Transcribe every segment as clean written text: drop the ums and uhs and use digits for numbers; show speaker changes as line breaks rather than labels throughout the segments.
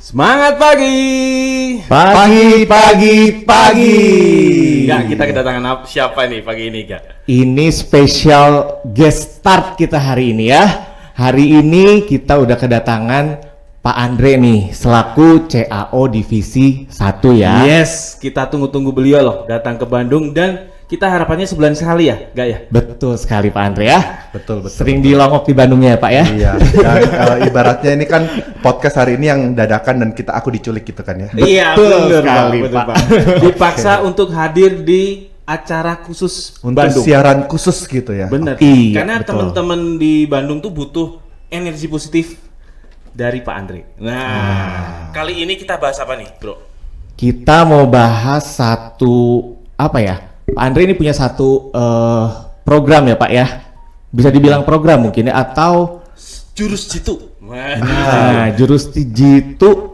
Semangat pagi.
Pagi.
Enggak, kita kedatangan siapa nih pagi ini, Kak?
Ini special guest start kita hari ini ya. Hari ini kita udah kedatangan Pak Andre nih, selaku CAO Divisi 1 ya.
Yes, kita tunggu-tunggu beliau loh datang ke Bandung dan kita harapannya sebulan sekali ya, Kak ya?
Betul sekali Pak Andre ya.
Betul.
Sering dilongok di Bandungnya ya Pak ya.
Iya. Dan ibaratnya ini kan podcast hari ini yang dadakan dan aku diculik gitu kan ya.
Iya,
Betul
benar
sekali,
betul,
Pak.
Dipaksa untuk hadir di acara khusus
Untuk
Bandung.
siaran khusus gitu ya.
Bener.
Iya,
Karena
betul.
teman-teman di Bandung tuh butuh energi positif dari Pak Andre. Nah, kali ini kita bahas apa nih, Bro?
Kita mau bahas satu apa ya? Pak Andre ini punya satu program ya Pak ya. Bisa dibilang program mungkin ya, atau
Jurus jitu.
jurus jitu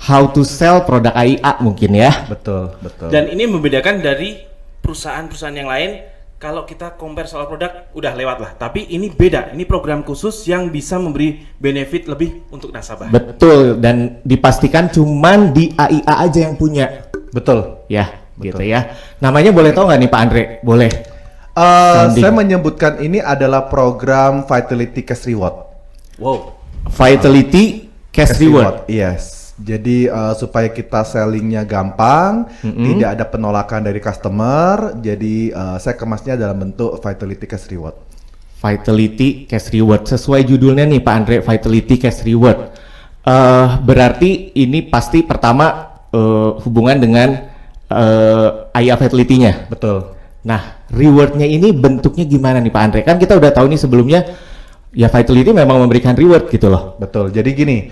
how to sell produk AIA mungkin ya.
Betul.
Dan ini membedakan dari perusahaan-perusahaan yang lain. Kalau kita compare soal produk udah lewat lah, tapi ini beda. Ini program khusus yang bisa memberi benefit lebih untuk nasabah.
Betul, dan dipastikan cuman di AIA aja yang punya.
Betul.
Ya,
Betul.
gitu ya. Namanya boleh tahu nggak nih Pak Andre? Boleh.
Saya menyebutkan ini adalah program Vitality Cash Reward.
Wow.
Vitality Cash Reward.
Yes. Jadi supaya kita sellingnya gampang, tidak ada penolakan dari customer. Jadi saya kemasnya dalam bentuk Vitality Cash Reward.
Vitality Cash Reward. Sesuai judulnya nih Pak Andre, Vitality Cash Reward. Berarti ini pasti pertama hubungan dengan AIA Vitality-nya.
Betul.
Nah, rewardnya ini bentuknya gimana nih Pak Andre? Kan kita udah tahu nih sebelumnya, ya Vitality memang memberikan reward gitu loh.
Betul. Jadi gini,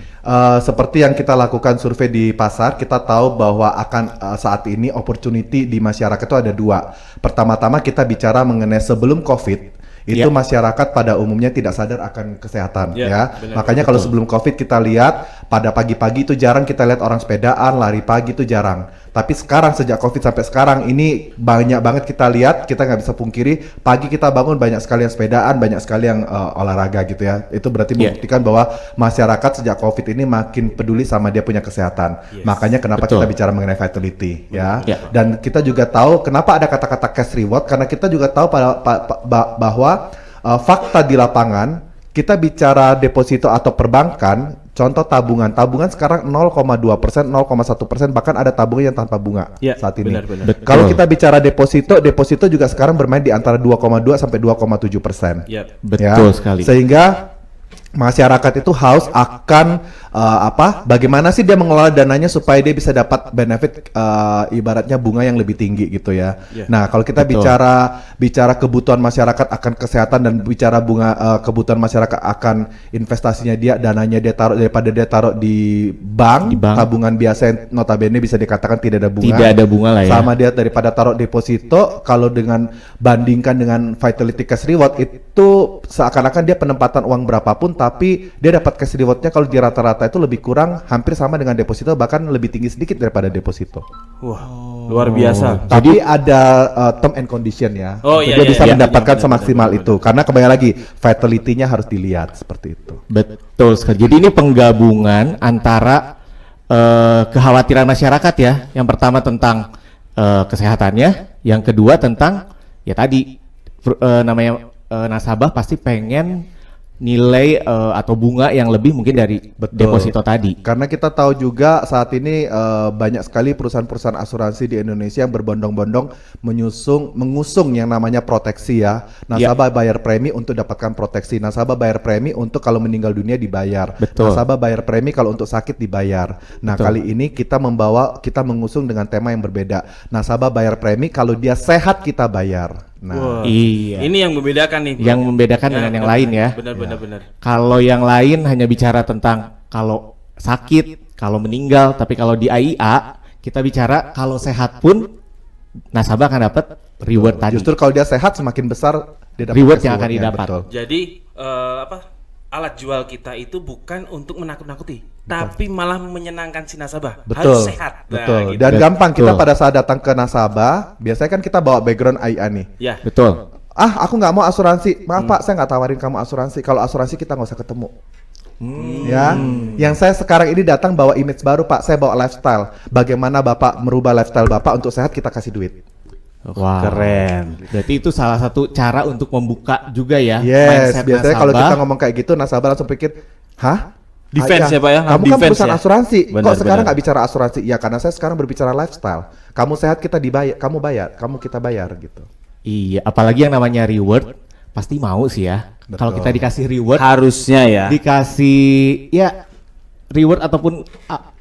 seperti yang kita lakukan survei di pasar, kita tahu bahwa akan saat ini opportunity di masyarakat itu ada dua. Pertama-tama kita bicara mengenai sebelum COVID. Itu masyarakat pada umumnya tidak sadar akan kesehatan ya.
Benar,
Makanya kalau sebelum COVID kita lihat pada pagi-pagi itu jarang kita lihat orang sepedaan, lari pagi itu jarang. Tapi sekarang sejak COVID sampai sekarang ini banyak banget kita lihat, kita nggak bisa pungkiri pagi kita bangun banyak sekali yang sepedaan, banyak sekali yang olahraga gitu ya. Itu berarti membuktikan bahwa masyarakat sejak COVID ini makin peduli sama dia punya kesehatan. Makanya kenapa kita bicara mengenai vitality ya. Dan kita juga tahu kenapa ada kata-kata cash reward, karena kita juga tahu bahwa fakta di lapangan kita bicara deposito atau perbankan, contoh tabungan sekarang 0,2%, 0,1%, bahkan ada tabungan yang tanpa bunga saat ini.
Benar.
Kalau kita bicara deposito juga sekarang bermain di antara 2,2 sampai 2,7%.
Betul sekali.
Sehingga masyarakat itu haus akan bagaimana sih dia mengelola dananya supaya dia bisa dapat benefit ibaratnya bunga yang lebih tinggi gitu ya. Nah, kalau kita bicara kebutuhan masyarakat akan kesehatan dan bicara bunga kebutuhan masyarakat akan investasinya dananya dia taruh daripada dia taruh di bank, tabungan biasa yang notabene bisa dikatakan tidak ada bunga.
Tidak ada bunga lah ya.
Sama dia daripada taruh deposito, kalau dengan bandingkan dengan Vitality Cash Reward itu seakan-akan dia penempatan uang berapapun tapi dia dapat cash rewardnya kalau di rata-rata itu lebih kurang hampir sama dengan deposito, bahkan lebih tinggi sedikit daripada deposito.
Wah, luar biasa.
Tapi ada term and condition ya. Dia bisa mendapatkan semaksimal itu. Karena kembali lagi vitality-nya harus dilihat seperti itu.
Betul sekali. Jadi ini penggabungan antara kekhawatiran masyarakat ya. Yang pertama tentang kesehatannya, yang kedua tentang ya tadi namanya nasabah pasti pengen nilai atau bunga yang lebih mungkin dari deposito tadi.
Karena kita tahu juga saat ini banyak sekali perusahaan-perusahaan asuransi di Indonesia yang berbondong-bondong mengusung yang namanya proteksi ya. Nasabah bayar premi untuk dapatkan proteksi. Nasabah bayar premi untuk kalau meninggal dunia dibayar. Nasabah bayar premi kalau untuk sakit dibayar. Nah, kali ini kita mengusung dengan tema yang berbeda. Nasabah bayar premi kalau dia sehat kita bayar. Nah,
Ini yang membedakan nih, bro.
Yang membedakan dengan yang lain ya.
Benar.
Kalau yang lain hanya bicara tentang kalau sakit, kalau meninggal, tapi kalau di AIA kita bicara kalau sehat pun nasabah akan dapat reward tadi.
Justru kalau dia sehat semakin besar dia dapat
reward yang akan didapat.
Jadi alat jual kita itu bukan untuk menakut-nakuti, tapi malah menyenangkan si nasabah. Harus sehat.
Betul.
Gitu.
Dan gampang kita pada saat datang ke nasabah, biasanya kan kita bawa background AIA nih.
Ya.
Betul.
Aku nggak mau asuransi. Maaf Pak, saya nggak tawarin kamu asuransi. Kalau asuransi kita nggak usah ketemu. Ya, yang saya sekarang ini datang bawa image baru Pak, saya bawa lifestyle. Bagaimana Bapak merubah lifestyle Bapak untuk sehat, kita kasih duit.
Wah,
Keren.
Berarti itu salah satu cara untuk membuka juga ya
Yes,
mindset
biasanya kalau
nasabah.
kita ngomong kayak gitu, nasabah langsung pikir, hah?
Defense ya, Pak, ya?
Kamu kan
Defense
perusahaan
ya?
asuransi,
Benar,
kok sekarang
benar.
nggak bicara asuransi? Ya karena saya sekarang berbicara lifestyle. Kamu sehat kita dibayar, kamu bayar, kamu kita bayar gitu.
Iya, apalagi yang namanya reward pasti mau sih ya.
Betul.
Kalau kita dikasih reward,
Harusnya ya.
dikasih ya reward ataupun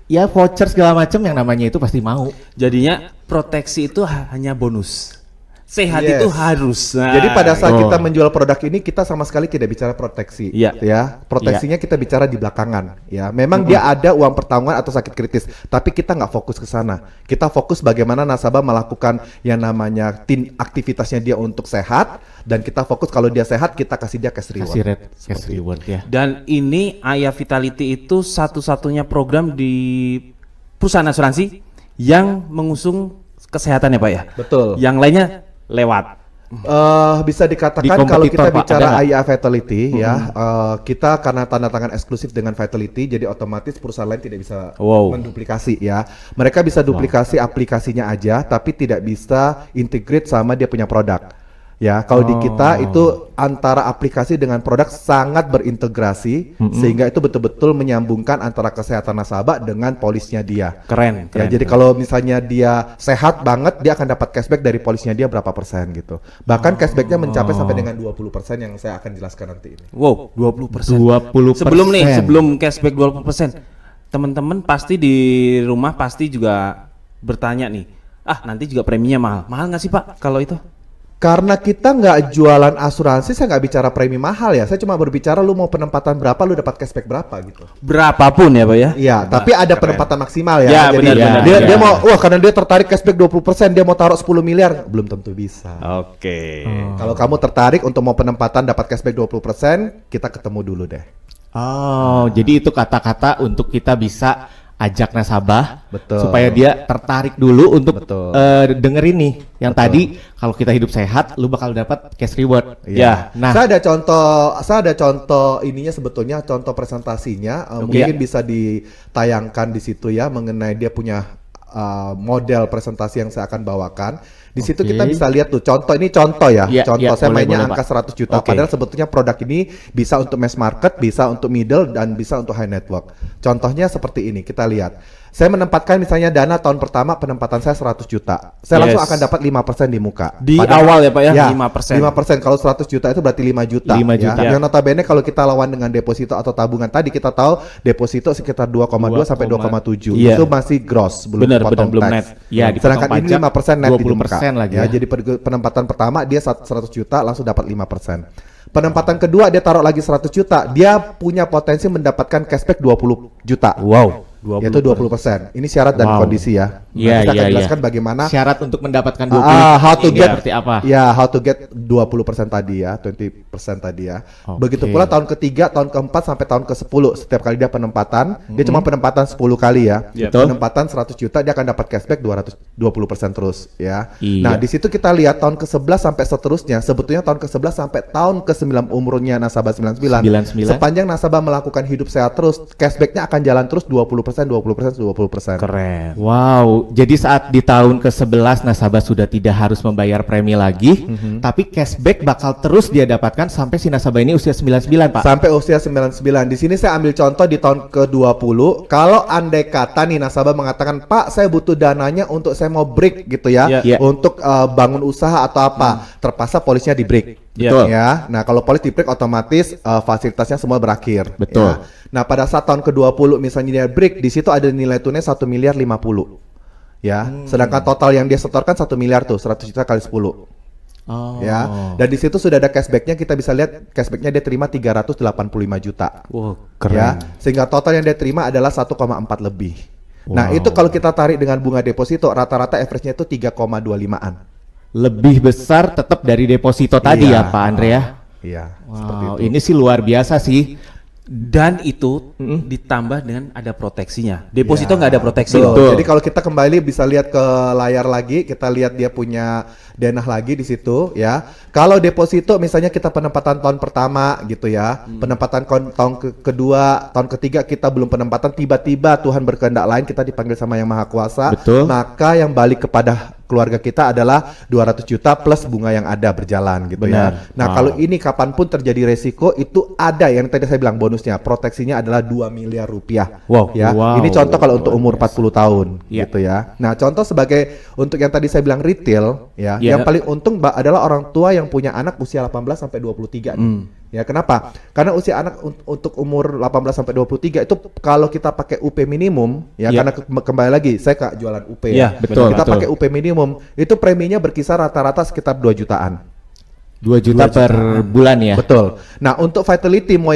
ya voucher segala macam yang namanya itu pasti mau.
Jadinya proteksi itu hanya bonus. Sehat
Yes.
itu harus. Nah,
Jadi pada saat
Oh.
kita menjual produk ini kita sama sekali tidak bicara proteksi,
Iya.
ya. Proteksinya kita bicara di belakangan, ya. Memang dia ada uang pertanggungan atau sakit kritis, tapi kita nggak fokus ke sana. Kita fokus bagaimana nasabah melakukan yang namanya aktivitasnya dia untuk sehat, dan kita fokus kalau dia sehat kita kasih dia cash reward.
Cash reward ya.
Dan ini Ayah Vitality itu satu-satunya program di perusahaan asuransi yang mengusung kesehatan ya Pak ya.
Betul.
Yang lainnya lewat.
Bisa dikatakan
Di
kalau
kompetitor,
kita
Pak,
bicara
ada nggak?
AIA Vitality ya, kita karena tanda tangan eksklusif dengan Vitality, jadi otomatis perusahaan lain tidak bisa
Wow.
menduplikasi ya. Mereka bisa duplikasi aplikasinya aja, tapi tidak bisa integrate sama dia punya produk. Ya, kalau di kita itu antara aplikasi dengan produk sangat berintegrasi, sehingga itu betul-betul menyambungkan antara kesehatan nasabah dengan polisnya dia.
Keren.
Ya, jadi kalau misalnya dia sehat banget, dia akan dapat cashback dari polisnya dia berapa persen gitu. Bahkan cashbacknya mencapai sampai dengan 20% yang saya akan jelaskan nanti ini.
Wow, 20%.
20%.
Sebelum cashback 20%. Teman-teman pasti di rumah pasti juga bertanya nih. Nanti juga preminya mahal. Mahal nggak sih Pak kalau itu?
Karena kita nggak jualan asuransi, saya nggak bicara premi mahal ya. Saya cuma berbicara lu mau penempatan berapa, lu dapat cashback berapa gitu.
Berapapun ya Pak ya?
Iya, tapi ada penempatan maksimal ya.
Ya,
Jadi
benar-benar.
dia mau, karena dia tertarik cashback 20%, dia mau taruh 10 miliar, belum tentu bisa.
Oke.
Kalau kamu tertarik untuk mau penempatan dapat cashback 20%, kita ketemu dulu deh.
Oh, jadi itu kata-kata untuk kita bisa ajak nasabah
Betul.
supaya dia tertarik dulu untuk
Betul.
dengerin nih yang tadi kalau kita hidup sehat lu bakal dapat cash reward.
Ya.
Nah,
Saya ada contoh ininya sebetulnya contoh presentasinya mungkin bisa ditayangkan di situ ya mengenai dia punya model presentasi yang saya akan bawakan. Di situ kita bisa lihat tuh contoh ya.
Iya,
Contoh
iya,
saya
boleh,
mainnya
boleh,
angka
Pak.
100 juta.
Oke.
Padahal sebetulnya produk ini bisa untuk mass market, bisa untuk middle dan bisa untuk high network. Contohnya seperti ini, kita lihat. Saya menempatkan misalnya dana tahun pertama penempatan saya 100 juta. Saya langsung
Yes.
akan dapat 5% di muka.
Di awal ya Pak ya, 5%.
5%. Kalau 100 juta itu berarti 5 juta.
5
ya.
juta.
Yang notabene kalau kita lawan dengan deposito atau tabungan tadi kita tahu deposito sekitar 2,2 sampai 2,7.
Iya.
Itu masih gross, belum
Benar,
potong
belum
tax.
net.
Iya, dipotong
Sedangkan ini
pajak
5% net di muka.
20% lagi ya.
Jadi penempatan pertama dia 100 juta langsung dapat 5%. Penempatan kedua dia taruh lagi 100 juta, dia punya potensi mendapatkan cashback 20 juta.
Wow.
Yaitu 20%. Ini syarat dan
Wow.
kondisi ya.
Iya,
Nanti saya akan
iya,
jelaskan bagaimana
syarat untuk mendapatkan 20
how to
ini
get
seperti apa?
Ya, how to get 20% tadi ya, 20% tadi ya.
Oke.
Begitu pula tahun ketiga, tahun keempat sampai tahun ke-10 setiap kali dia penempatan, dia cuma penempatan 10 kali ya.
Betul.
Penempatan 100 juta dia akan dapat cashback 20% terus ya.
Iya.
Nah, di situ kita lihat tahun ke-11 sampai seterusnya, sebetulnya tahun ke-11 sampai tahun ke-9 umurnya nasabah 99.
99.
Sepanjang nasabah melakukan hidup sehat terus, cashbacknya akan jalan terus 20%, 20%.
Keren.
Wow, jadi saat di tahun ke-11 nasabah sudah tidak harus membayar premi lagi, tapi cashback bakal terus dia dapatkan sampai si nasabah ini usia 99, Pak.
Sampai usia 99. Di sini saya ambil contoh di tahun ke-20. Kalau andai kata nih nasabah mengatakan, "Pak, saya butuh dananya untuk saya mau break gitu ya,
Iya.
untuk bangun usaha atau apa." Terpaksa polisnya di break.
Betul.
Ya. Nah, kalau polis di break otomatis fasilitasnya semua berakhir.
Betul.
Ya. Nah, pada saat tahun ke-20 misalnya dia break, di situ ada nilai tunai 1 miliar 50. Ya. Sedangkan total yang dia setorkan 1 miliar tuh, 100 juta kali 10.
Oh.
Ya, dan di situ sudah ada cashbacknya, kita bisa lihat cashbacknya dia terima 385 juta.
Wow,
Ya, sehingga total yang dia terima adalah 1,4 lebih. Nah,
Wow.
itu kalau kita tarik dengan bunga deposito, rata-rata average-nya itu 3,25-an.
Lebih besar tetap dari deposito tadi
Iya.
ya, Pak Andre ya.
Iya, seperti
Wow,
itu.
ini sih luar biasa sih.
Dan itu ditambah dengan ada proteksinya. Deposito nggak ada proteksi
Betul.
loh.
Jadi kalau kita kembali bisa lihat ke layar lagi, kita lihat dia punya denah lagi di situ ya. Kalau deposito misalnya kita penempatan tahun pertama gitu ya, penempatan tahun kedua, tahun ketiga kita belum penempatan, tiba-tiba Tuhan berkehendak lain kita dipanggil sama Yang Maha Kuasa,
Betul.
maka yang balik kepada keluarga kita adalah 200 juta plus bunga yang ada berjalan gitu ya.
Benar.
Nah,
Wow.
kalau ini kapanpun terjadi resiko itu ada yang tadi saya bilang bonusnya, proteksinya adalah 2 miliar rupiah.
Wow.
Ya.
Wow.
Ini contoh kalau untuk umur 40 tahun
Ya.
gitu ya. Nah, contoh sebagai untuk yang tadi saya bilang retail ya,
Ya.
yang paling untung adalah orang tua yang punya anak usia 18 sampai 23 nih. Ya, kenapa? Karena usia anak untuk umur 18 sampai 23 itu kalau kita pakai UP minimum ya,
Ya.
karena kembali lagi saya Kak jualan UP
Ya,
betul,
Kita
betul.
pakai UP minimum, itu preminya berkisar rata-rata sekitar 2 jutaan.
2 juta per bulan ya.
Betul. Nah, untuk Vitality mau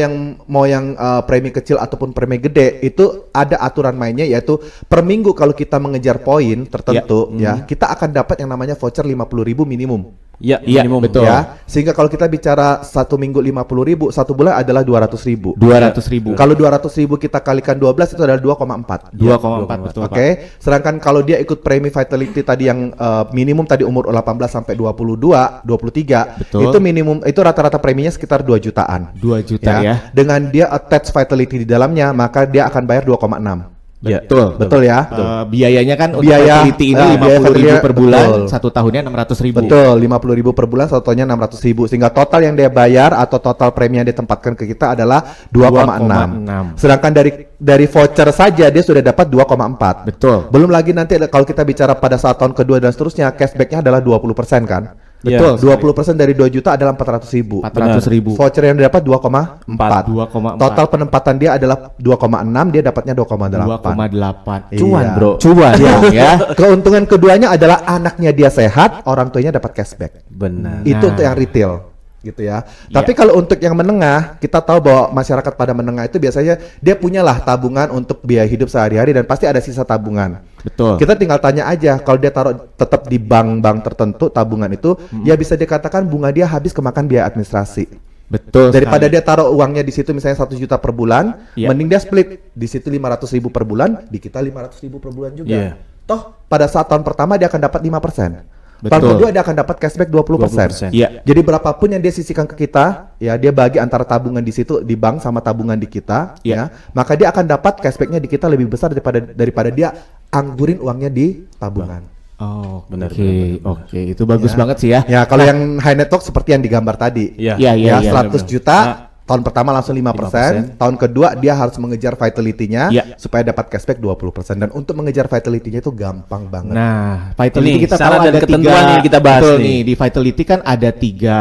yang premi kecil ataupun premi gede itu ada aturan mainnya, yaitu per minggu kalau kita mengejar poin tertentu ya, kita akan dapat yang namanya voucher 50.000 minimum.
Ya,
Iya,
minimum.
betul.
Ya, sehingga kalau kita bicara 1 minggu 50.000, 1 bulan adalah 200.000.
200.000.
Kalau 200.000 kita kalikan 12 itu adalah 2,4.
2,4 betul,
Oke, sedangkan kalau dia ikut premi Vitality tadi yang minimum tadi umur 18 sampai 22, 23,
Betul.
itu minimum itu rata-rata preminya sekitar 2 jutaan.
2 juta ya.
Dengan dia attach Vitality di dalamnya, maka dia akan bayar 2,6.
Betul.
Betul ya?
Biayanya kan untuk
Biaya,
Vitality ini
biaya
50.000
Vitality,
per bulan,
betul.
1 tahunnya 600.000.
Betul, 50.000 per bulan, satu tahunnya 600.000, sehingga total yang dia bayar atau total premi yang ditempatkan ke kita adalah 2,6.
2,6.
Sedangkan dari voucher saja dia sudah dapat 2,4.
Betul.
Belum lagi nanti kalau kita bicara pada saat tahun kedua dan seterusnya, cashbacknya adalah 20% kan?
Betul.
20% dari 2 juta adalah 400.000.
400.000.
Voucher yang didapat 2,4.
2,4.
Total penempatan dia adalah 2,6, dia dapatnya 2,8.
2,8.
Cuan, bro.
Cuan dong ya.
Keuntungan keduanya adalah anaknya dia sehat, orang tuanya dapat cashback.
Benar.
Itu untuk yang retail gitu ya. Tapi
Iya.
kalau untuk yang menengah, kita tahu bahwa masyarakat pada menengah itu biasanya dia punyalah tabungan untuk biaya hidup sehari-hari dan pasti ada sisa tabungan.
Betul.
Kita tinggal tanya aja, kalau dia taruh tetap di bank-bank tertentu tabungan itu, ya bisa dikatakan bunga dia habis kemakan biaya administrasi.
Betul.
Daripada
sekali.
dia taruh uangnya di situ misalnya 1 juta per bulan,
Iya.
mending dia split di situ 500.000 per bulan, di kita 500.000 per bulan juga.
Iya.
Toh pada saat tahun pertama dia akan dapat 5%. Tahun
Betul.
kedua dia akan dapat cashback 20%.
Iya.
Jadi berapapun yang dia sisihkan ke kita, ya dia bagi antara tabungan di situ di bank sama tabungan di kita,
Iya.
ya, maka dia akan dapat cashbacknya di kita lebih besar daripada dia anggurin uangnya di tabungan.
Oh,
Benar,
Oke, oke, itu bagus
Ya.
banget sih ya.
Ya kalau yang high network seperti yang digambar tadi,
Iya.
Iya, iya,
ya
iya.
100 juta. Tahun pertama langsung 5%,
5%.
tahun kedua dia harus mengejar Vitality-nya
Iya.
supaya dapat cashback 20%, dan untuk mengejar Vitality-nya itu gampang banget.
Nah, Vitality
Ini
kita
syarat
tahu
dan
ada
ketentuan
3.
yang kita bahas
Betul
nih.
Di Vitality kan ada 3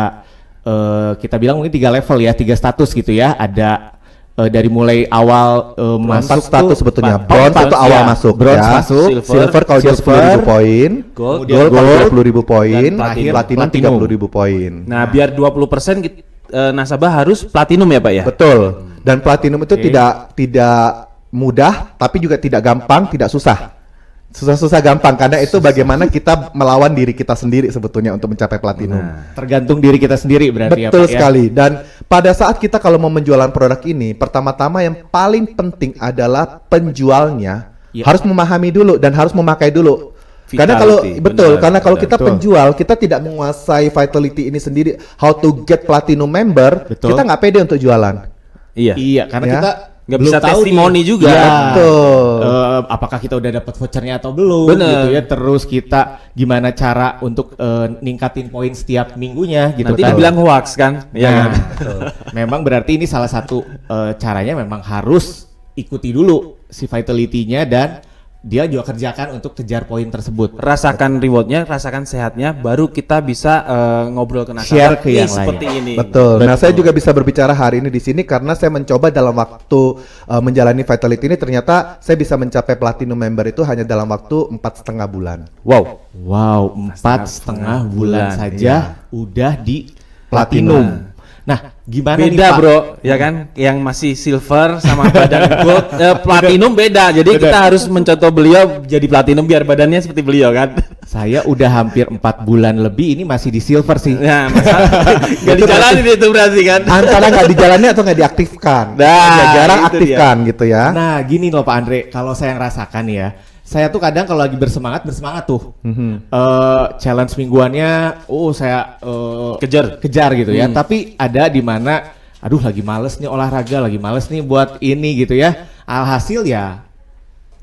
kita bilang mungkin 3 level ya, 3 status gitu ya. Ada dari mulai awal masuk
4 status
tuh,
sebetulnya.
empat.
Bronze
Oh,
itu
empat,
awal
ya.
masuk.
Bronze
ya.
masuk,
Silver kalau dia 10.000 poin,
Gold.
gold kalau
Gold,
20.000 poin,
dan terakhir
platinum 30.000 poin.
Nah, biar 20% nasabah harus platinum ya, Pak ya?
Betul. Dan platinum itu tidak mudah, tapi juga tidak gampang, tidak susah. Susah-susah gampang karena itu bagaimana kita melawan diri kita sendiri sebetulnya untuk mencapai platinum.
Tergantung diri kita sendiri berarti
Betul
ya, Pak, ya.
sekali. Dan pada saat kita kalau mau menjualan produk ini, pertama-tama yang paling penting adalah penjualnya
Ya.
harus memahami dulu dan harus memakai dulu. Karena kalau
Vitality,
betul,
benar,
karena kalau
benar.
kita
Betul.
penjual, kita tidak menguasai Vitality ini sendiri, how to get platinum member,
Betul.
kita nggak pede untuk jualan.
Iya.
Iya, karena
Ya.
kita
Nggak
belum
bisa
tahu
testimoni
nih.
juga.
Iya.
Betul.
Apakah kita udah dapat vouchernya atau belum?
Bener.
Gitu ya. Terus kita gimana cara untuk ningkatin poin setiap minggunya gitu
Nanti
kan?
dibilang hoax kan? Iya
Nah,
kan?
memang berarti ini salah satu caranya memang harus ikuti dulu si Vitality-nya dan dia juga kerjakan untuk kejar poin tersebut.
Rasakan rewardnya, rasakan sehatnya, baru kita bisa ngobrol ke nasabah.
Share ke
Nih,
yang
seperti
lain.
ini.
Betul. Nah, saya juga bisa berbicara hari ini di sini karena saya mencoba dalam waktu menjalani Vitality ini, ternyata saya bisa mencapai platinum member itu hanya dalam waktu 4,5 bulan.
Wow.
Wow, 4,5 bulan
bulan,
saja
iya.
udah di
Platinum.
platinum. Nah, Gimana nih,
beda
Pak?
bro, ya kan? Yang masih silver sama badan gold, platinum beda. Jadi kita harus mencontoh beliau jadi platinum biar badannya seperti beliau kan.
Saya udah hampir 4 bulan lebih ini masih di silver sih.
Ya, masalah nggak dijalanin itu berarti kan.
Antara nggak dijalani atau nggak diaktifkan.
Nah,
Ya, jarang
itu
aktifkan gitu ya.
Nah, gini loh Pak Andre, kalau saya ngerasakan ya, saya tuh kadang kalau lagi bersemangat tuh. Challenge mingguannya, saya kejar gitu ya. Tapi ada di mana, aduh lagi males nih olahraga, lagi males nih buat ini gitu ya. Alhasil ya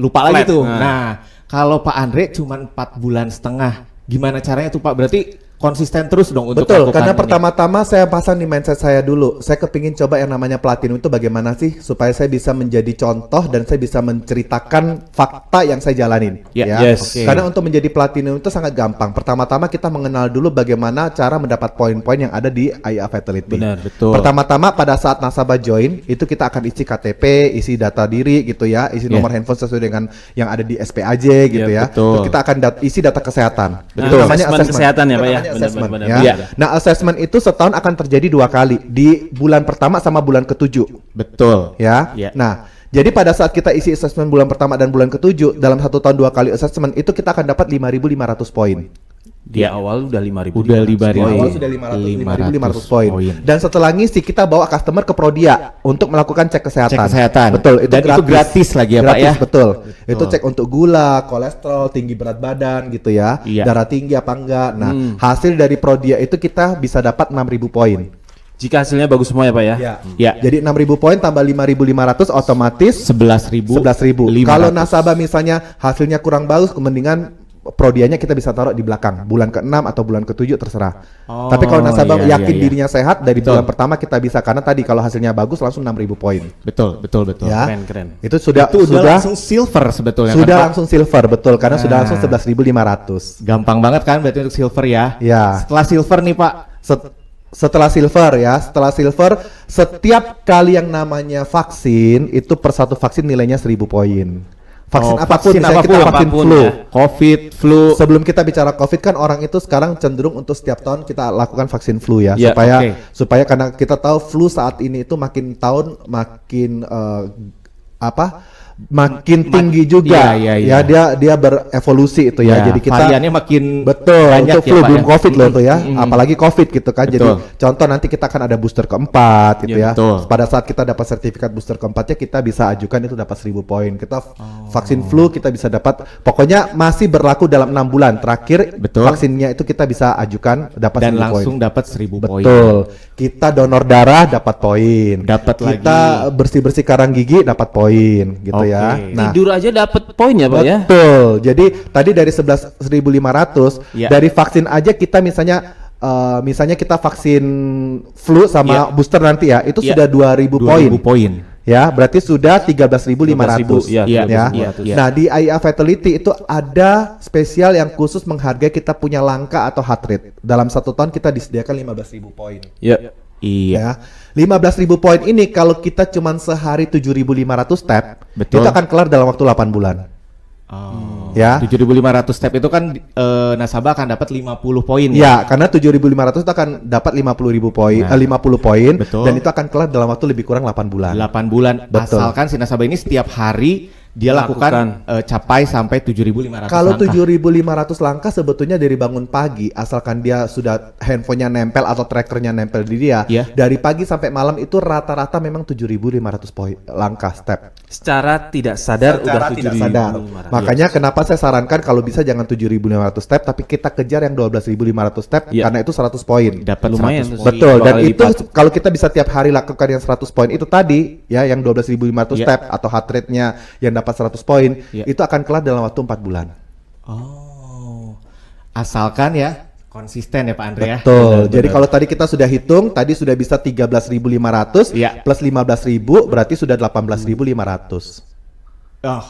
lupa lagi
Flat.
tuh.
Nah.
Nah, kalau Pak Andre cuma 4 bulan setengah, gimana caranya tuh Pak? Berarti konsisten terus dong untuk
Betul,
melakukan
karena
ini.
pertama-tama saya pasang di mindset saya dulu. Saya kepingin coba yang namanya platinum itu bagaimana sih supaya saya bisa menjadi contoh dan saya bisa menceritakan fakta yang saya jalanin.
Ya,
yes.
Oke.
Karena untuk menjadi platinum itu sangat gampang. Pertama-tama kita mengenal dulu bagaimana cara mendapat poin-poin yang ada di IA Vitality.
Benar, betul.
Pertama-tama pada saat nasabah join itu kita akan isi KTP, isi data diri gitu ya, isi nomor handphone sesuai dengan yang ada di SPAJ gitu ya.
betul.
Terus kita akan isi data kesehatan.
Betul.
Itu namanya
Assessment kesehatan ya, Pak, ya?
Namanya
Benar,
assessment,
benar,
ya.
benar.
Nah, assessment itu setahun akan terjadi 2 kali, di bulan pertama sama bulan ke-7.
Betul.
Ya.
Ya.
Nah, jadi pada saat kita isi assessment bulan pertama dan bulan ke-7 dalam 1 tahun 2 kali assessment itu kita akan dapat 5.500 poin.
Di awal udah 5.000.
Udah 5.000.
Awal
Poin.
sudah
500
500 poin. Dan setelah ngisi kita bawa customer ke Prodia untuk melakukan cek kesehatan.
Cek kesehatan.
Betul, itu
Dan itu gratis lagi ya, Pak, ya?
Betul. Itu cek untuk gula, kolesterol, tinggi berat badan gitu ya.
Iya.
Darah tinggi apa enggak. Nah, hasil dari Prodia itu kita bisa dapat 6.000 poin.
Jika hasilnya bagus semua ya Pak ya.
Ya.
Jadi 6.000 poin tambah 5.500 otomatis
11.000.
11.000. Kalau nasabah misalnya hasilnya kurang bagus, mendingan prodianya kita bisa taruh di belakang bulan ke-6 atau bulan ke-7 terserah.
Oh,
Tapi kalau nasabah
iya,
yakin
iya.
dirinya sehat dari
Betul.
bulan pertama kita bisa, karena tadi kalau hasilnya bagus langsung 6.000 poin.
Betul.
Ya.
Keren.
Itu sudah
Itu udah langsung silver sebetulnya.
sudah
kan, Pak?
langsung silver, betul, karena sudah langsung 11.500.
Gampang banget kan berarti untuk silver ya.
Ya.
Setelah silver nih Pak.
Setelah silver, setiap kali yang namanya vaksin itu per satu vaksin nilainya 1.000 poin. Vaksin apapun, misalnya kita vaksin
apapun
flu.
ya.
COVID, flu.
Sebelum kita bicara COVID kan orang itu sekarang cenderung untuk setiap tahun kita lakukan vaksin flu ya,
Ya,
supaya karena kita tahu flu saat ini itu makin tahun makin makin tinggi juga.
Iya.
Ya dia berevolusi itu ya. Jadi kita
variannya makin
betul
banyak
untuk
ya,
flu
Pak,
belum
ya?
COVID loh tuh ya, apalagi COVID gitu kan.
Betul.
Jadi contoh nanti kita akan ada booster keempat gitu
Ya,
ya.
betul.
Pada saat kita dapat sertifikat booster keempatnya kita bisa ajukan itu dapat 1.000 poin. Kita vaksin flu kita bisa dapat, pokoknya masih berlaku dalam 6 bulan terakhir.
Betul.
Vaksinnya itu kita bisa ajukan dapat
Dan
1.000 poin.
langsung dapat 1.000 poin.
Betul. Kita donor darah dapat poin.
Dapat
Kita bersih-bersih karang gigi dapat poin gitu
Oke.
ya. Nah,
Tidur aja dapat poin ya Pak ya.
betul. Jadi tadi dari 11.500
Ya.
dari vaksin aja kita misalnya kita vaksin flu sama booster nanti ya, itu
Ya.
sudah 2.000 poin.
2.000 poin.
Ya, berarti sudah 13.500.
13.000, ya,
Iya,
ya.
iya.
Nah, di IA Vitality itu ada spesial yang khusus menghargai kita punya langkah atau heart rate. Dalam 1 tahun kita disediakan 15.000 poin.
Iya.
Iya.
Ya. 15.000 poin ini kalau kita cuman sehari 7.500 step,
Betul.
itu akan kelar dalam waktu 8 bulan.
Oh.
Ya.
7.500 step itu kan nasabah akan dapat 50 poin
Ya, karena 7.500 itu akan dapat 50.000 poin,
Nah.
50 poin,
Betul.
dan itu akan kelar dalam waktu lebih kurang 8 bulan.
8 bulan.
Betul.
Asalkan si nasabah ini setiap hari dia lakukan capai sampai 7.500
Kalau
langkah.
7.500 langkah sebetulnya dari bangun pagi, asalkan dia sudah handphonenya nempel atau trackernya nempel di dia,
Iya.
dari pagi sampai malam itu rata-rata memang 7.500 poin langkah step.
Secara tidak sadar udah
Tidak
7.500.
sadar. Makanya kenapa saya sarankan kalau bisa jangan 7.500 step, tapi kita kejar yang 12.500 step
Iya.
karena itu 100 poin.
Dapat
Lumayan
100
tuh.
poin.
Betul,
Dua
dan
kali
itu
lipat.
kalau kita bisa tiap hari lakukan yang 100 poin itu tadi ya, yang 12.500
Iya.
step atau heart rate-nya yang dapat 100 poin,
Iya.
itu akan kelar dalam waktu 4 bulan.
Oh. Asalkan ya konsisten ya Pak Andre ya.
Betul.
Benar,
Jadi
benar.
kalau tadi kita sudah hitung, tadi sudah bisa 13.500
Iya.
plus 15.000 berarti sudah 18.500.
Oh.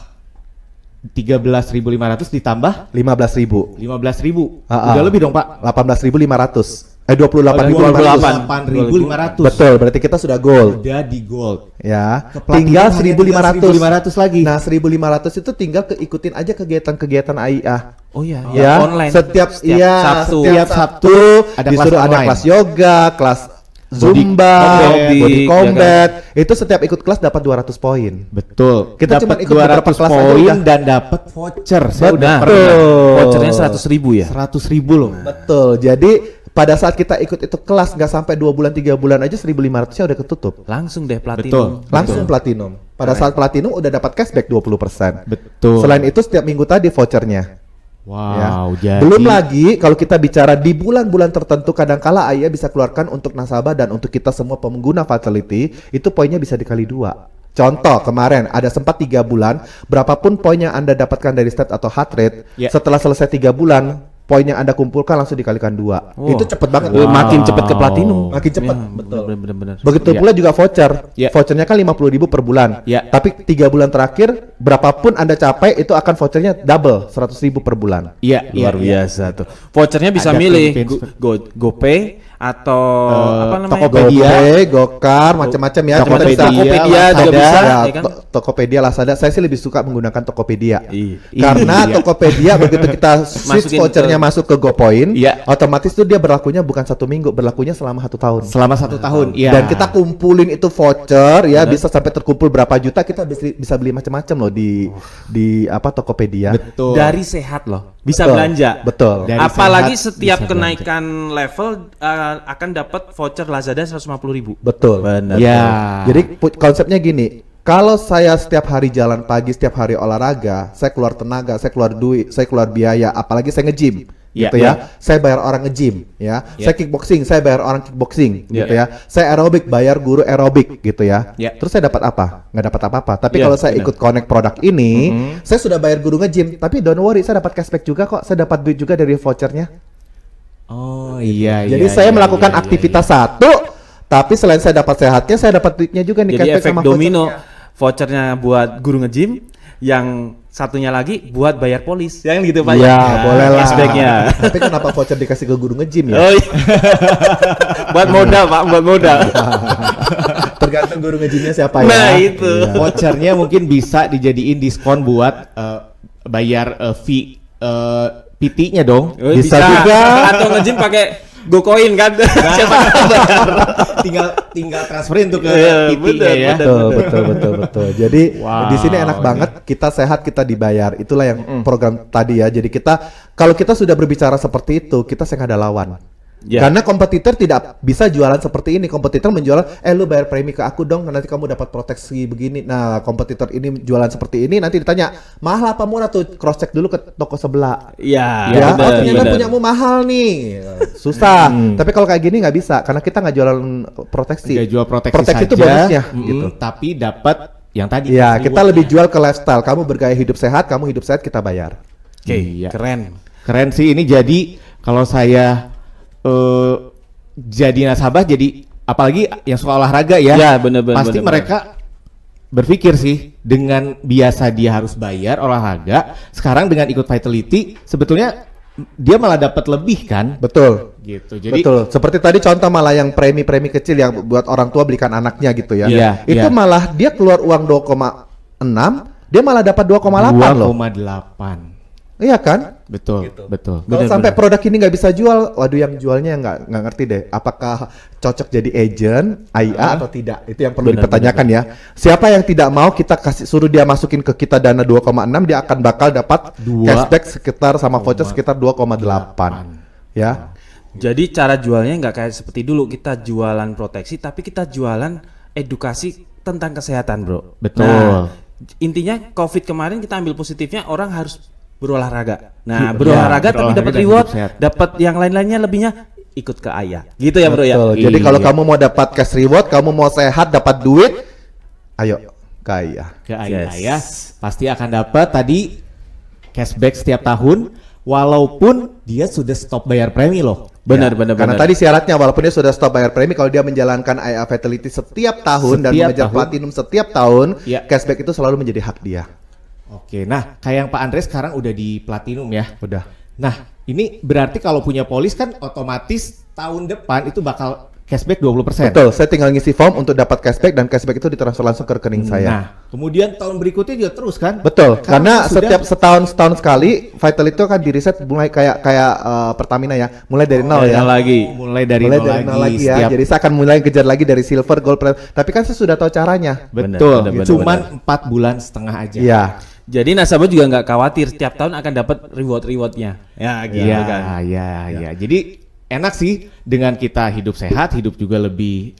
13.500 ditambah
15.000.
15.000.
Ah,
Udah
ah.
lebih dong Pak.
18.500. 28.500.
28.500.
Betul, berarti kita sudah gold.
Udah di gold.
Ya,
Ke platinum
tinggal
hanya
1.500
lagi.
Nah, 1.500 itu tinggal ikutin aja kegiatan-kegiatan AIA.
Oh iya,
Ya,
online.
setiap
Setiap
iya,
Sabtu.
setiap Sabtu
ada
disuruh
kelas
ada
online.
kelas yoga, kelas Zumba,
combat,
body
ya
combat, itu setiap ikut kelas dapat 200 poin.
Betul.
Kita cuma
Dapat
ikut beberapa
200
kelas aja
poin
udah.
dan dapat voucher. Saya udah
Nah,
pernah.
vouchernya 100.000 ya.
100.000 loh.
Betul. Jadi pada saat kita ikut itu kelas nggak sampai 2 bulan 3 bulan aja 1.500-nya udah ketutup.
Langsung deh
Betul.
platinum.
Langsung platinum. Pada saat platinum udah dapat cashback 20%.
Betul.
Selain itu setiap minggu tadi vouchernya.
Wow,
Ya.
jadi
Belum lagi kalau kita bicara di bulan-bulan tertentu kadangkala AIA bisa keluarkan untuk nasabah dan untuk kita semua pengguna Vitality itu poinnya bisa dikali 2. Contoh kemarin ada sempat 3 bulan berapapun poin yang Anda dapatkan dari stat atau heart rate
Ya.
setelah selesai 3 bulan poin yang Anda kumpulkan langsung dikalikan 2.
Oh.
Itu cepet banget.
Wow.
Makin cepet ke platinum.
Makin cepet,
Ya,
betul.
Bener-bener.
Begitu
Ya.
pula juga voucher.
Ya.
Vouchernya kan 50.000 per bulan.
Ya.
Tapi 3 bulan terakhir berapapun Anda capai itu akan vouchernya double 100.000 per bulan.
Iya,
Luar
iya.
biasa tuh. Vouchernya bisa
Ada
milih
campaign
GoPay atau apa namanya?
Tokopedia.
GoPay, Gokar, macam-macam ya. Kita
Tokopedia,
bisa
Tokopedia juga
Lazada,
bisa,
ya,
ya kan?
Tokopedia, Lazada. Saya sih lebih suka menggunakan Tokopedia.
Iya.
Karena
Iya.
Tokopedia begitu kita switch
Masukin
vouchernya
ke-
masuk ke GoPoint,
Iya.
otomatis tuh dia berlakunya bukan 1 minggu, berlakunya selama 1 tahun.
Selama 1 tahun. Iya.
Dan kita kumpulin itu voucher ya bisa sampai terkumpul berapa juta kita bisa beli macam-macam loh di apa Tokopedia.
betul.
Dari sehat loh. Bisa
Betul,
belanja.
betul.
Dari
Apalagi
sehat
setiap
bisa
kenaikan level akan dapat voucher Lazada 150.000.
Betul.
Benar.
Ya.
Jadi konsepnya gini, kalau saya setiap hari jalan pagi, setiap hari olahraga, saya keluar tenaga, saya keluar duit, saya keluar biaya, apalagi saya nge-gym.
Ya,
Gitu ya. Saya bayar orang nge-gym ya.
Ya.
Saya kickboxing, saya bayar orang kickboxing
Ya.
gitu ya. Saya aerobik, bayar guru aerobik gitu ya.
Ya.
Terus saya dapat apa? Nggak dapat apa-apa. Tapi
Ya,
kalau saya
benar.
ikut connect produk ini, saya sudah bayar guru nge-gym, tapi don't worry, saya dapat cashback juga kok. Saya dapat duit juga dari vouchernya.
Oh iya.
Jadi
iya,
saya
iya,
melakukan
iya,
aktivitas satu, tapi selain saya dapat sehatnya, saya dapat duitnya juga nih
Jadi
cashback
efek
sama
domino.
vouchernya.
Vouchernya buat guru nge-gym, yang satunya lagi buat bayar polis. Yang gitu Pak.
Iya,
Nah,
boleh lah.
Cashbacknya.
Tapi kenapa voucher dikasih ke guru nge-gym ya?
Oh, iya. Buat modal Pak, buat modal.
Tergantung guru nge-gymnya siapa ya.
Nah, itu.
Iya.
Vouchernya mungkin bisa dijadiin diskon buat bayar fee PT-nya dong.
Oh,
Bisa juga.
Atau nge-gym pakai GoCoin kan. Siapa tahu bayar.
tinggal transferin tuh ke
Iya,
PT-nya
bener,
ya.
Betul. Jadi
Wow,
di sini enak banget, kita sehat, kita dibayar. Itulah yang program tadi ya. Jadi kalau kita sudah berbicara seperti itu, kita saya nggak ada lawan.
Ya.
Karena kompetitor tidak bisa jualan seperti ini. Kompetitor menjual, lu bayar premi ke aku dong, nanti kamu dapat proteksi begini. Nah, kompetitor ini jualan seperti ini, nanti ditanya mahal apa murah tuh, cross check dulu ke toko sebelah.
Iya,
Ya,
bener,
oh ternyata
bener.
punyamu mahal nih, susah. Tapi kalau kayak gini nggak bisa, karena kita nggak jualan proteksi.
Nggak jual proteksi,
Proteksi
saja,
itu bonusnya,
mm-mm,
gitu.
tapi dapat yang tadi.
Iya, kita
rewardnya.
lebih jual ke lifestyle. Kamu bergaya hidup sehat, kamu hidup sehat, kita bayar.
Oke,
Iya.
keren.
Keren sih ini. Jadi kalau saya jadi nasabah, jadi apalagi yang suka olahraga ya,
Ya, bener-bener,
pasti
bener-bener.
mereka berpikir sih, dengan biasa dia harus bayar olahraga, sekarang dengan ikut Vitality sebetulnya dia malah dapat lebih kan,
Betul.
gitu. Jadi
Betul. Seperti tadi contoh malah yang premi-premi kecil yang buat orang tua belikan anaknya gitu ya.
Iya,
Itu
iya.
malah dia keluar uang 2,6, dia malah dapat 2,8 loh.
2,8.
Iya kan?
Betul, betul.
Kalau sampai produk ini nggak bisa jual, waduh yang jualnya nggak ngerti deh. Apakah cocok jadi agent AIA atau tidak? Itu yang perlu
Benar,
dipertanyakan ya. Siapa yang tidak mau kita suruh dia masukin ke kita dana 2,6, dia akan bakal dapat
Dua.
cashback sekitar sama voucher sekitar 2,8. Ya.
Jadi cara jualnya nggak kayak seperti dulu, kita jualan proteksi, tapi kita jualan edukasi tentang kesehatan, bro.
Betul.
Nah, intinya COVID kemarin kita ambil positifnya, orang harus berolahraga. Nah,
Ya,
berolahraga tapi
berolahraga
dapat
dan
reward,
hidup sehat.
dapat yang lain-lainnya lebihnya ikut ke Ayah. Gitu ya, bro ya.
Betul. Jadi kalau
Iya.
kamu mau dapat cash reward, kamu mau sehat, dapat duit, ayo ke AIA.
Ke Ayah
Yes.
ya, pasti akan dapat tadi cashback setiap tahun, walaupun dia sudah stop bayar premi loh.
Benar,
Ya,
benar,
Karena
benar.
tadi syaratnya walaupun dia sudah stop bayar premi, kalau dia menjalankan AIA Vitality setiap tahun dan
Setiap
mengejar
tahun.
platinum setiap tahun,
Ya.
cashback itu selalu menjadi hak dia.
Oke, nah kayak yang Pak Andre sekarang udah di platinum ya.
Udah.
Nah, ini berarti kalau punya polis kan otomatis tahun depan itu bakal cashback 20%.
Betul, saya tinggal ngisi form untuk dapat cashback dan cashback itu ditransfer langsung ke rekening saya.
Nah, kemudian tahun berikutnya juga terus kan?
Betul, karena
sudah-
setiap setahun sekali Vitality itu kan di reset mulai kayak Pertamina ya, mulai dari nol ya.
lagi.
mulai dari
Mulai
nol
dari nol lagi ya.
setiap-
Jadi saya akan mulai kejar lagi dari silver, gold, platinum. Tapi kan saya sudah tahu caranya.
betul.
Benar,
Cuman 4 bulan setengah aja.
Iya.
Jadi nasabah juga nggak khawatir setiap tahun akan dapat rewardnya. Ya gitu
Iya,
kan.
iya. Jadi enak sih dengan kita hidup sehat, hidup juga lebih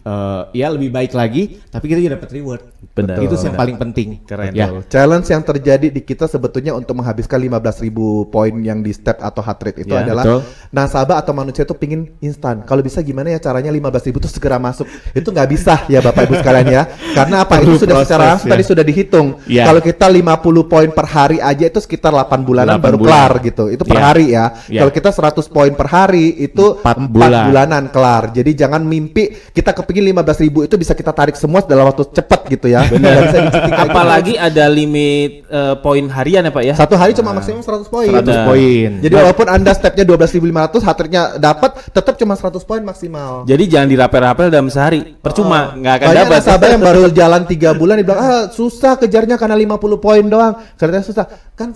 ya lebih baik lagi, tapi kita juga dapat reward.
Benar.
Itu yang
Benar.
paling penting.
Keren.
Ya.
Challenge yang terjadi di kita sebetulnya untuk menghabiskan 15.000 poin yang di step atau heart rate itu
Ya,
adalah
betul.
nasabah atau manusia itu pingin instan. Kalau bisa gimana ya caranya 15.000 itu segera masuk. Itu nggak bisa ya Bapak Ibu sekalian ya. Karena apa?
Perlu
Itu sudah
proses,
secara langsung
ya.
tadi sudah dihitung.
Ya.
Kalau kita 50 poin per hari aja itu sekitar 8 bulanan
8
baru
bulan.
kelar gitu. Itu per
Ya.
hari ya.
Ya.
Kalau kita 100 poin per hari itu
4
4 bulanan kelar. Jadi jangan mimpi kita kepingin 15.000 itu bisa kita tarik semua dalam waktu cepat gitu ya. Nggak bisa dicicil kayak gitu.
Apalagi ada limit poin harian ya Pak ya.
Satu hari cuma maksimum 100 poin.
100
Nah.
poin.
Jadi walaupun Anda stepnya 12.500, heart rate-nya dapat, tetap cuma 100 poin maksimal.
Jadi jangan dirapel-rapel dalam sehari. Percuma, nggak akan
Banyak
dapat.
nasabah yang baru jalan 3 bulan dibilang, susah kejarnya karena 50 poin doang. Ternyata susah. Kan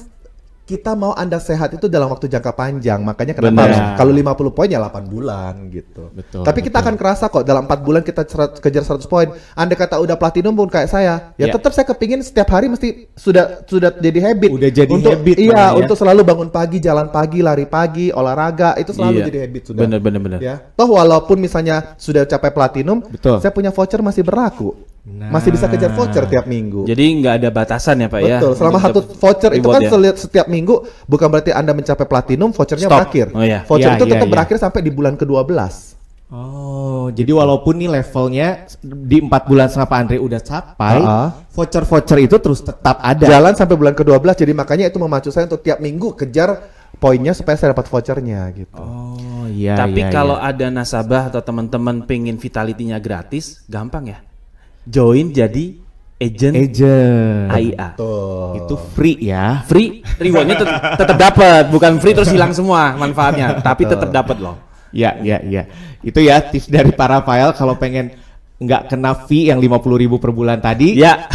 kita mau Anda sehat itu dalam waktu jangka panjang. Makanya kenapa
Benar.
harus kalau 50 poin ya 8 bulan gitu.
Betul,
Tapi kita akan kerasa kok dalam 4 bulan kita kejar 100 poin. Anda kata udah platinum pun kayak saya. Ya
Ya.
tetap saya kepingin setiap hari mesti sudah jadi habit.
Udah jadi
untuk,
habit
Iya,
malah ya.
untuk selalu bangun pagi, jalan pagi, lari pagi, olahraga itu selalu
Iya.
jadi habit sudah.
Bener.
Ya. Toh walaupun misalnya sudah capai platinum,
Betul.
saya punya voucher masih berlaku.
Nah.
Masih bisa kejar voucher tiap minggu.
Jadi nggak ada batasan ya Pak ya.
Betul. Selama
Untuk
satu
dapat
voucher itu
reward
kan
ya.
setiap minggu bukan berarti Anda mencapai platinum, vouchernya
Stop.
berakhir.
Oh, iya.
Voucher
Iya,
itu
iya,
tetap
iya.
berakhir sampai di bulan ke-12.
Oh, jadi walaupun nih levelnya di 4 bulan sama Pak Andre udah capai, voucher-voucher itu terus tetap ada.
Jalan sampai bulan ke-12, jadi makanya itu memacu saya untuk tiap minggu kejar poinnya supaya saya dapat vouchernya gitu.
Oh, iya.
Tapi
iya,
kalau
iya.
ada nasabah atau teman-teman pengen Vitality-nya gratis, gampang ya. Join jadi agent AIA.
Tuh.
itu free ya.
Free, rewardnya tetap dapat, bukan free terus hilang semua manfaatnya, tapi tetap dapat loh.
Ya. Itu ya tips dari para file kalau pengen nggak kena fee yang 50.000 per bulan tadi.
Ya,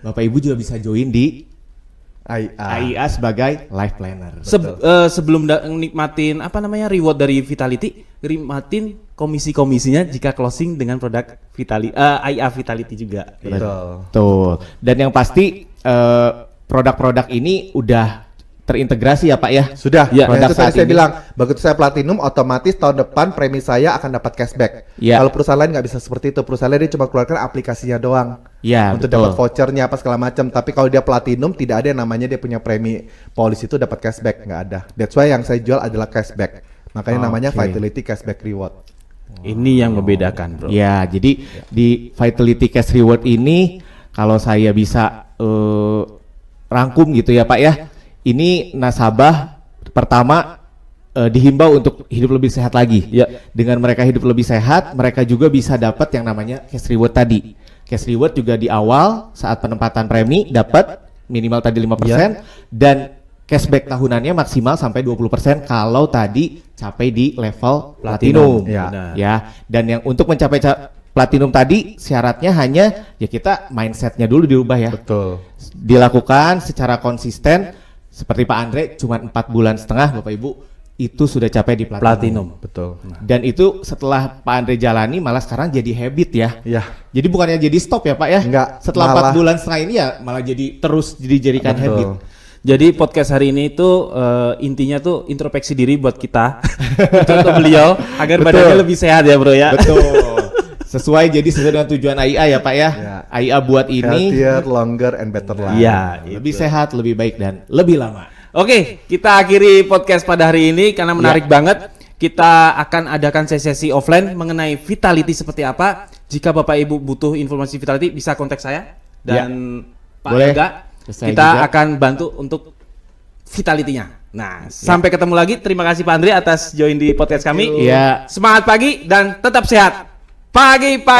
Bapak Ibu juga bisa join di
AIA.
AIA sebagai life planner.
sebelum nikmatin apa namanya reward dari Vitality, nikmatin komisi-komisinya jika closing dengan produk AIA Vitality juga.
Betul.
Betul. Dan yang pasti produk-produk ini udah terintegrasi ya Pak ya.
Sudah,
Ya,
nah,
produk
itu
saat
tadi saya
ini.
bilang, begitu saya platinum, otomatis tahun depan premi saya akan dapat cashback.
Ya.
Kalau perusahaan lain nggak bisa seperti itu, perusahaan lain dia cuma keluarkan aplikasinya doang.
Ya,
untuk
betul.
dapat vouchernya apa segala macam. Tapi kalau dia platinum, tidak ada yang namanya dia punya premi policy itu dapat cashback, nggak ada. That's why yang saya jual adalah cashback. Makanya namanya
Oke.
Vitality Cashback Reward.
Ini yang membedakan, Bro.
Ya, jadi di Vitality Cash Reward ini kalau saya bisa rangkum gitu ya Pak ya. Ini nasabah pertama dihimbau untuk hidup lebih sehat lagi.
Ya.
Dengan mereka hidup lebih sehat, mereka juga bisa dapat yang namanya cash reward tadi. Cash reward juga di awal saat penempatan premi dapat minimal tadi 5% dan cashback tahunannya maksimal sampai 20% kalau tadi capai di level platinum.
Ya.
Benar.
Ya, dan yang untuk mencapai platinum tadi syaratnya hanya ya kita mindsetnya dulu dirubah ya.
Betul.
Dilakukan secara konsisten seperti Pak Andre cuma 4 bulan setengah Bapak Ibu itu sudah capai di platinum.
Betul.
Dan itu setelah Pak Andre jalani malah sekarang jadi habit ya.
Ya.
Jadi bukannya jadi stop ya Pak ya?
Enggak,
Setelah
malah-
4 bulan setengah ini ya malah jadi terus dijadikan
Betul.
habit.
Jadi podcast hari ini tuh intinya tuh introspeksi diri buat kita untuk beliau agar
Betul.
badannya lebih sehat ya Bro ya.
Betul. Sesuai dengan tujuan AIA ya Pak ya.
Ya.
AIA buat ini
Healthier, longer, and better life.
Iya,
lebih sehat, lebih baik dan lebih lama.
Oke, kita akhiri podcast pada hari ini karena menarik banget. Kita akan adakan sesi offline mengenai Vitality seperti apa. Jika Bapak Ibu butuh informasi Vitality bisa kontak saya dan Pak
Boleh.
Yoga.
Saya
Kita
juga.
akan bantu untuk Vitality-nya. Nah, sampai ketemu lagi. Terima kasih Pak Andre atas join di podcast kami.
Iya.
Semangat pagi dan tetap sehat. Pagi.